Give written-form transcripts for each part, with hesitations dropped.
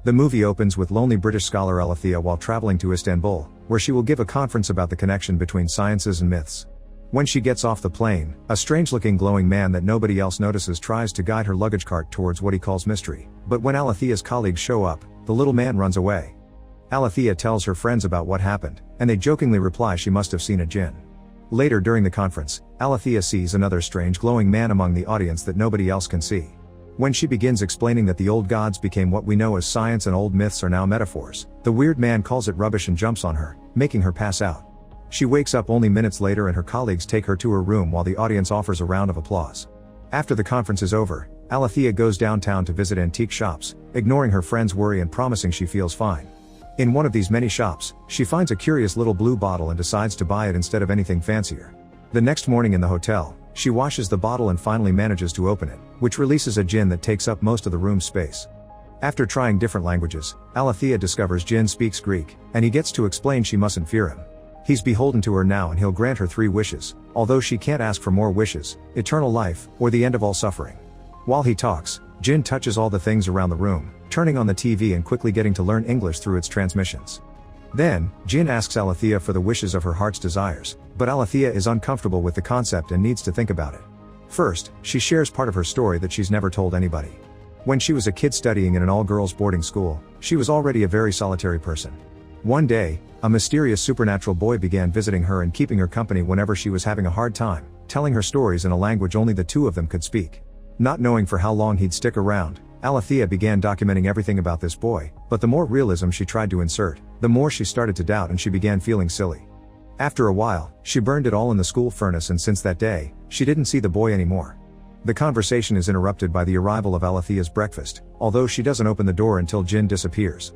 The movie opens with lonely British scholar Alethea while traveling to Istanbul, where she will give a conference about the connection between sciences and myths. When she gets off the plane, a strange-looking glowing man that nobody else notices tries to guide her luggage cart towards what he calls mystery, but when Alethea's colleagues show up, the little man runs away. Alethea tells her friends about what happened, and they jokingly reply she must have seen a djinn. Later during the conference, Alethea sees another strange glowing man among the audience that nobody else can see. When she begins explaining that the old gods became what we know as science and old myths are now metaphors, the weird man calls it rubbish and jumps on her, making her pass out. She wakes up only minutes later and her colleagues take her to her room while the audience offers a round of applause. After the conference is over, Alethea goes downtown to visit antique shops, ignoring her friends' worry and promising she feels fine. In one of these many shops, she finds a curious little blue bottle and decides to buy it instead of anything fancier. The next morning in the hotel, she washes the bottle and finally manages to open it, which releases a djinn that takes up most of the room's space. After trying different languages, Alethea discovers djinn speaks Greek, and he gets to explain she mustn't fear him. He's beholden to her now and he'll grant her 3 wishes, although she can't ask for more wishes: eternal life, or the end of all suffering. While he talks, Jinn touches all the things around the room, turning on the TV and quickly getting to learn English through its transmissions. Then, Jinn asks Alethea for the wishes of her heart's desires, but Alethea is uncomfortable with the concept and needs to think about it. First, she shares part of her story that she's never told anybody. When she was a kid studying in an all-girls boarding school, she was already a very solitary person. One day, a mysterious supernatural boy began visiting her and keeping her company whenever she was having a hard time, telling her stories in a language only the 2 of them could speak. Not knowing for how long he'd stick around, Alethea began documenting everything about this boy, but the more realism she tried to insert, the more she started to doubt and she began feeling silly. After a while, she burned it all in the school furnace and since that day, she didn't see the boy anymore. The conversation is interrupted by the arrival of Alethea's breakfast, although she doesn't open the door until Jinn disappears.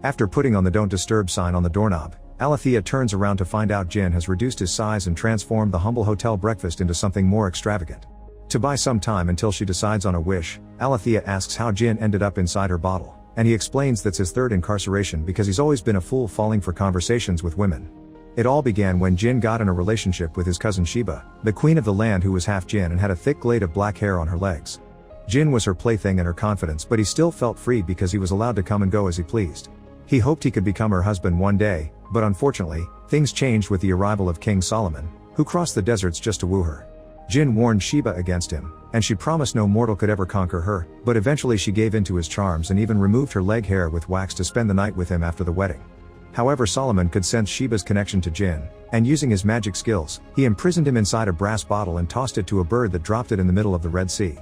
After putting on the "Don't Disturb" sign on the doorknob, Alethea turns around to find out Jinn has reduced his size and transformed the humble hotel breakfast into something more extravagant. To buy some time until she decides on a wish, Alethea asks how Jinn ended up inside her bottle, and he explains that's his 3rd incarceration because he's always been a fool falling for conversations with women. It all began when Jinn got in a relationship with his cousin Sheba, the queen of the land who was half Jinn and had a thick glade of black hair on her legs. Jinn was her plaything and her confidence, but he still felt free because he was allowed to come and go as he pleased. He hoped he could become her husband one day, but unfortunately, things changed with the arrival of King Solomon, who crossed the deserts just to woo her. Jinn warned Sheba against him, and she promised no mortal could ever conquer her, but eventually she gave in to his charms and even removed her leg hair with wax to spend the night with him after the wedding. However, Solomon could sense Sheba's connection to Jinn, and using his magic skills, he imprisoned him inside a brass bottle and tossed it to a bird that dropped it in the middle of the Red Sea.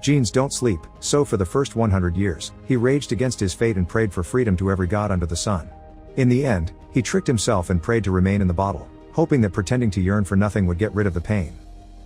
Jinns don't sleep, so for the first 100 years, he raged against his fate and prayed for freedom to every god under the sun. In the end, he tricked himself and prayed to remain in the bottle, hoping that pretending to yearn for nothing would get rid of the pain.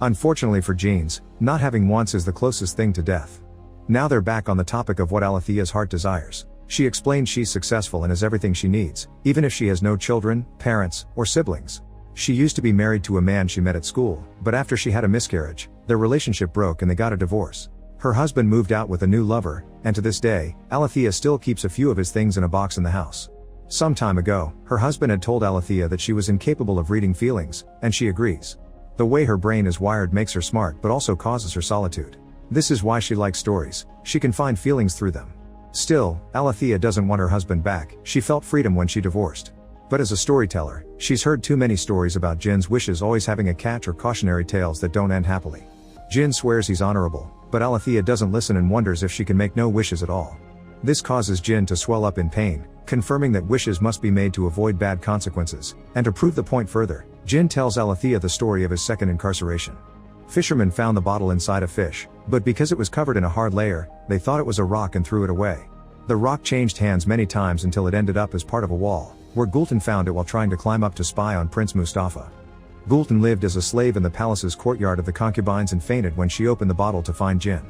Unfortunately for Jinns, not having wants is the closest thing to death. Now they're back on the topic of what Alethea's heart desires. She explains she's successful and has everything she needs, even if she has no children, parents, or siblings. She used to be married to a man she met at school, but after she had a miscarriage, their relationship broke and they got a divorce. Her husband moved out with a new lover, and to this day, Alethea still keeps a few of his things in a box in the house. Some time ago, her husband had told Alethea that she was incapable of reading feelings, and she agrees. The way her brain is wired makes her smart but also causes her solitude. This is why she likes stories, she can find feelings through them. Still, Alethea doesn't want her husband back, she felt freedom when she divorced. But as a storyteller, she's heard too many stories about Jinn's wishes always having a catch or cautionary tales that don't end happily. Jinn swears he's honorable, but Alethea doesn't listen and wonders if she can make no wishes at all. This causes Jinn to swell up in pain, confirming that wishes must be made to avoid bad consequences, and to prove the point further, Jinn tells Alethea the story of his 2nd incarceration. Fishermen found the bottle inside a fish, but because it was covered in a hard layer, they thought it was a rock and threw it away. The rock changed hands many times until it ended up as part of a wall, where Gultan found it while trying to climb up to spy on Prince Mustafa. Gultan lived as a slave in the palace's courtyard of the concubines and fainted when she opened the bottle to find Jinn.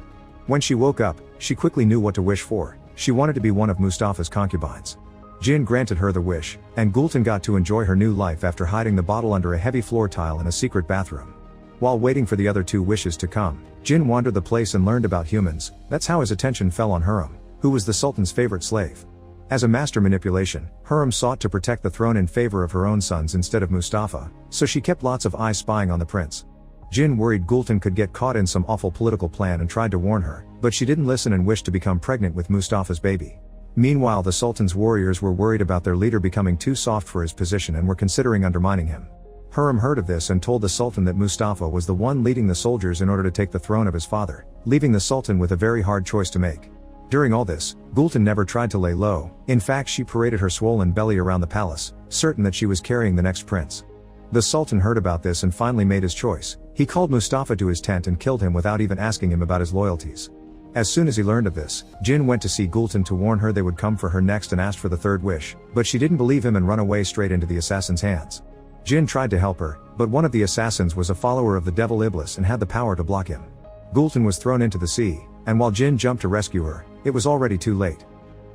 When she woke up, she quickly knew what to wish for. She wanted to be one of Mustafa's concubines. Jinn granted her the wish, and Gultan got to enjoy her new life after hiding the bottle under a heavy floor tile in a secret bathroom. While waiting for the other 2 wishes to come, Jinn wandered the place and learned about humans. That's how his attention fell on Hurrem, who was the Sultan's favorite slave. As a master manipulation, Hurrem sought to protect the throne in favor of her own sons instead of Mustafa, so she kept lots of eyes spying on the prince. Jinn worried Gultan could get caught in some awful political plan and tried to warn her, but she didn't listen and wished to become pregnant with Mustafa's baby. Meanwhile, the Sultan's warriors were worried about their leader becoming too soft for his position and were considering undermining him. Hurrem heard of this and told the Sultan that Mustafa was the one leading the soldiers in order to take the throne of his father, leaving the Sultan with a very hard choice to make. During all this, Gultan never tried to lay low. In fact, she paraded her swollen belly around the palace, certain that she was carrying the next prince. The Sultan heard about this and finally made his choice. He called Mustafa to his tent and killed him without even asking him about his loyalties. As soon as he learned of this, Jinn went to see Gultan to warn her they would come for her next and asked for the third wish, but she didn't believe him and run away straight into the assassin's hands. Jinn tried to help her, but one of the assassins was a follower of the devil Iblis and had the power to block him. Gultan was thrown into the sea, and while Jinn jumped to rescue her, it was already too late.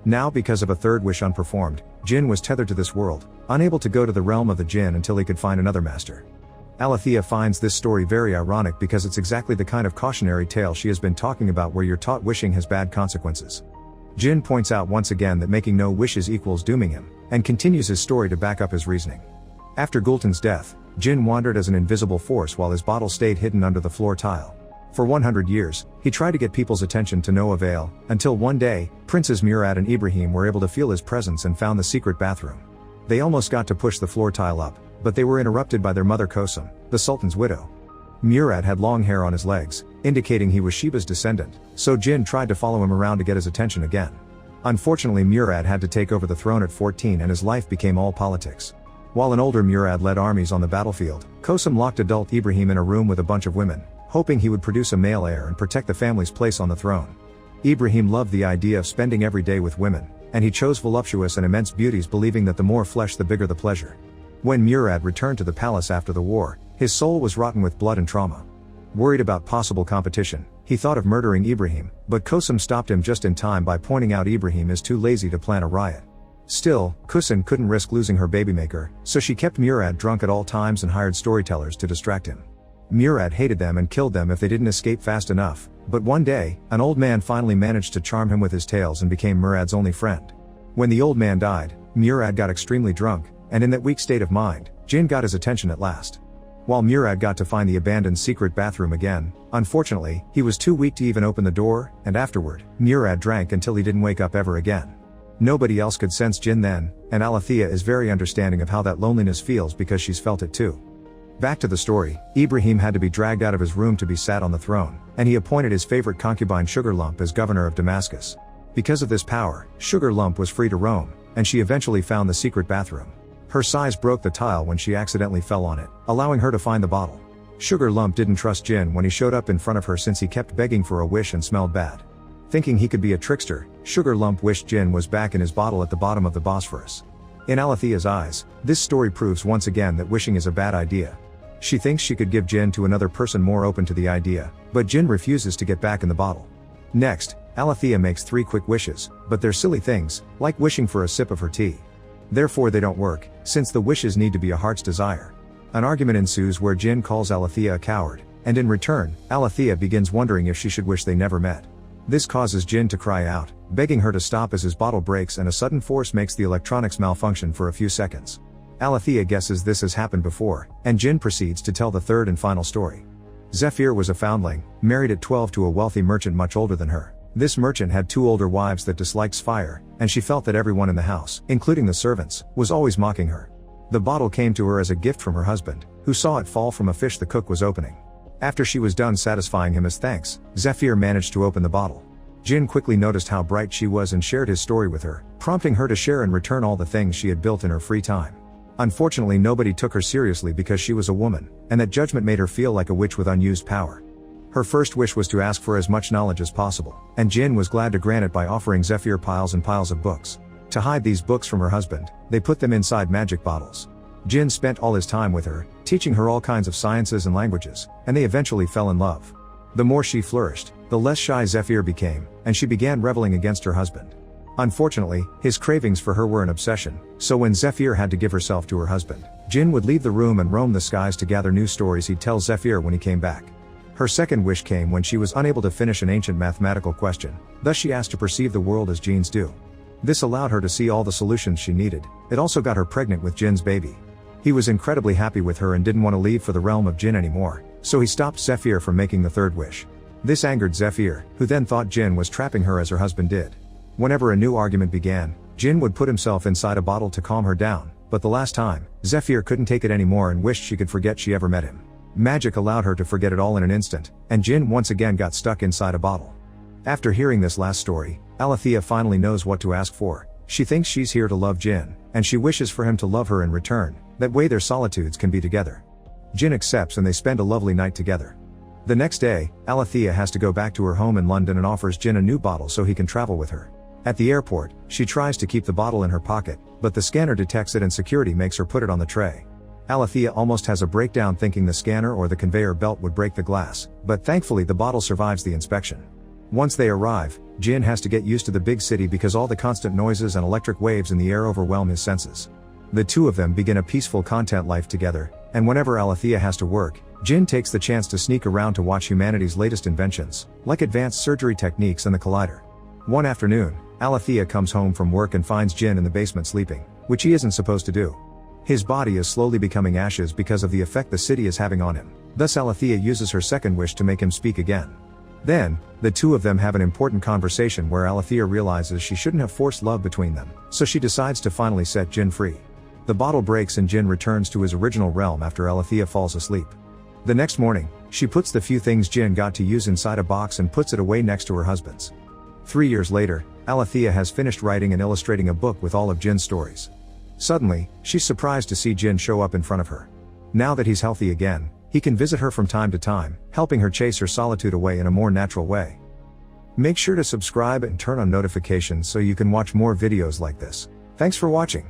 Now, because of a third wish unperformed, Jinn was tethered to this world, unable to go to the realm of the jinn until he could find another master. Alethea finds this story very ironic because it's exactly the kind of cautionary tale she has been talking about, where you're taught wishing has bad consequences. Jinn points out once again that making no wishes equals dooming him, and continues his story to back up his reasoning. After Gultan's death, Jinn wandered as an invisible force while his bottle stayed hidden under the floor tile. For 100 years, he tried to get people's attention to no avail, until one day, Princes Murad and Ibrahim were able to feel his presence and found the secret bathroom. They almost got to push the floor tile up, but they were interrupted by their mother Kosum, the Sultan's widow. Murad had long hair on his legs, indicating he was Sheba's descendant, so Jinn tried to follow him around to get his attention again. Unfortunately, Murad had to take over the throne at 14 and his life became all politics. While an older Murad led armies on the battlefield, Kosum locked adult Ibrahim in a room with a bunch of women, hoping he would produce a male heir and protect the family's place on the throne. Ibrahim loved the idea of spending every day with women, and he chose voluptuous and immense beauties, believing that the more flesh the bigger the pleasure. When Murad returned to the palace after the war, his soul was rotten with blood and trauma. Worried about possible competition, he thought of murdering Ibrahim, but Kosum stopped him just in time by pointing out Ibrahim is too lazy to plan a riot. Still, Kosum couldn't risk losing her babymaker, so she kept Murad drunk at all times and hired storytellers to distract him. Murad hated them and killed them if they didn't escape fast enough, but one day, an old man finally managed to charm him with his tales and became Murad's only friend. When the old man died, Murad got extremely drunk, and in that weak state of mind, Jinn got his attention at last. While Murad got to find the abandoned secret bathroom again, unfortunately, he was too weak to even open the door, and afterward, Murad drank until he didn't wake up ever again. Nobody else could sense Jinn then, and Alethea is very understanding of how that loneliness feels because she's felt it too. Back to the story, Ibrahim had to be dragged out of his room to be sat on the throne, and he appointed his favorite concubine Sugar Lump as governor of Damascus. Because of this power, Sugar Lump was free to roam, and she eventually found the secret bathroom. Her size broke the tile when she accidentally fell on it, allowing her to find the bottle. Sugar Lump didn't trust Jinn when he showed up in front of her since he kept begging for a wish and smelled bad. Thinking he could be a trickster, Sugar Lump wished Jinn was back in his bottle at the bottom of the Bosphorus. In Alethea's eyes, this story proves once again that wishing is a bad idea. She thinks she could give Jinn to another person more open to the idea, but Jinn refuses to get back in the bottle. Next, Alethea makes 3 quick wishes, but they're silly things, like wishing for a sip of her tea. Therefore they don't work, since the wishes need to be a heart's desire. An argument ensues where Jinn calls Alethea a coward, and in return, Alethea begins wondering if she should wish they never met. This causes Jinn to cry out, begging her to stop as his bottle breaks and a sudden force makes the electronics malfunction for a few seconds. Alethea guesses this has happened before, and Jinn proceeds to tell the third and final story. Zephyr was a foundling, married at 12 to a wealthy merchant much older than her. This merchant had 2 older wives that disliked fire, and she felt that everyone in the house, including the servants, was always mocking her. The bottle came to her as a gift from her husband, who saw it fall from a fish the cook was opening. After she was done satisfying him as thanks, Zephyr managed to open the bottle. Jinn quickly noticed how bright she was and shared his story with her, prompting her to share in return all the things she had built in her free time. Unfortunately, nobody took her seriously because she was a woman, and that judgment made her feel like a witch with unused power. Her first wish was to ask for as much knowledge as possible, and Jinn was glad to grant it by offering Zephyr piles and piles of books. To hide these books from her husband, they put them inside magic bottles. Jinn spent all his time with her, teaching her all kinds of sciences and languages, and they eventually fell in love. The more she flourished, the less shy Zephyr became, and she began rebelling against her husband. Unfortunately, his cravings for her were an obsession, so when Zephyr had to give herself to her husband, Jinn would leave the room and roam the skies to gather new stories he'd tell Zephyr when he came back. Her second wish came when she was unable to finish an ancient mathematical question, thus she asked to perceive the world as genes do. This allowed her to see all the solutions she needed. It also got her pregnant with Jinn's baby. He was incredibly happy with her and didn't want to leave for the realm of Jinn anymore, so he stopped Zephyr from making the third wish. This angered Zephyr, who then thought Jinn was trapping her as her husband did. Whenever a new argument began, Djinn would put himself inside a bottle to calm her down, but the last time, Zephyr couldn't take it anymore and wished she could forget she ever met him. Magic allowed her to forget it all in an instant, and Djinn once again got stuck inside a bottle. After hearing this last story, Alethea finally knows what to ask for. She thinks she's here to love Djinn, and she wishes for him to love her in return, that way their solitudes can be together. Djinn accepts and they spend a lovely night together. The next day, Alethea has to go back to her home in London and offers Djinn a new bottle so he can travel with her. At the airport, she tries to keep the bottle in her pocket, but the scanner detects it and security makes her put it on the tray. Alethea almost has a breakdown thinking the scanner or the conveyor belt would break the glass, but thankfully the bottle survives the inspection. Once they arrive, Djinn has to get used to the big city because all the constant noises and electric waves in the air overwhelm his senses. The two of them begin a peaceful content life together, and whenever Alethea has to work, Djinn takes the chance to sneak around to watch humanity's latest inventions, like advanced surgery techniques and the collider. One afternoon, Alethea comes home from work and finds Djinn in the basement sleeping, which he isn't supposed to do. His body is slowly becoming ashes because of the effect the city is having on him. Thus Alethea uses her second wish to make him speak again. Then, the two of them have an important conversation where Alethea realizes she shouldn't have forced love between them, so she decides to finally set Djinn free. The bottle breaks and Djinn returns to his original realm after Alethea falls asleep. The next morning, she puts the few things Djinn got to use inside a box and puts it away next to her husband's. 3 years later, Alethea has finished writing and illustrating a book with all of Djinn's stories. Suddenly, she's surprised to see Djinn show up in front of her. Now that he's healthy again, he can visit her from time to time, helping her chase her solitude away in a more natural way. Make sure to subscribe and turn on notifications so you can watch more videos like this. Thanks for watching.